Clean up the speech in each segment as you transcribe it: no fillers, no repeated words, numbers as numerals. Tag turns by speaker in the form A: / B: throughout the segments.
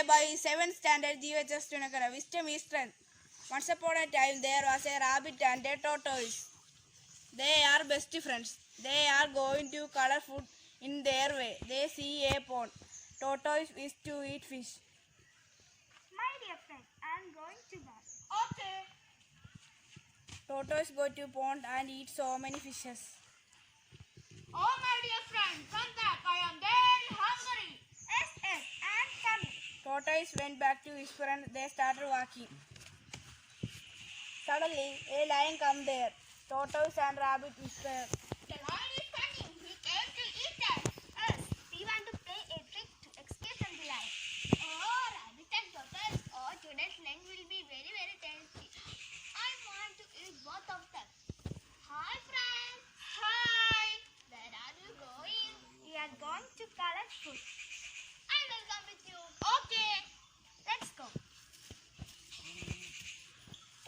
A: by 7th standard GHS Tunakara. Wisdom is strength. Once upon a time there was a rabbit and a tortoise. They are best friends. They are going to color food in their way. They see a pond. Tortoise wish to eat fish.
B: My dear friend, I am going to bath. Okay.
A: Tortoise go to pond and eat so many fishes.
B: Oh, my dear friend, come back. I am very hungry. Yes, I am coming.
A: Tortoise went back to his friend. They started walking. Suddenly, a lion come there. Tortoise and rabbit whisper.
B: The lion is coming. He came to eat us. Yes, we want to play a trick to escape from the lion. Oh, rabbit and tortoise. Oh, today's lunch will be very, very tasty. I want to eat both of them. Hi, friends. Hi. Where are you going? We are going to collect food. I will come with you. Okay. Let's go.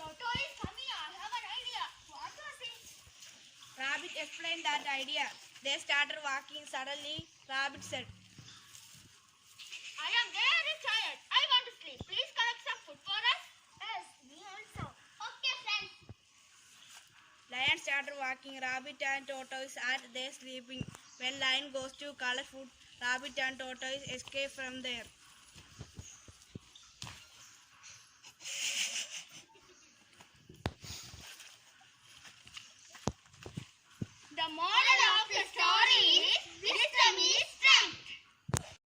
B: Tortoise, come here. I have an idea. What was it?
A: Rabbit explained that idea. They started walking. Suddenly, rabbit said,
B: I am very tired. I want to sleep. Please collect some food for us. Yes, me also. Okay, friends.
A: Lion started walking. Rabbit and tortoise are there sleeping. When lion goes to collect food, rabbit and tortoise escape from there.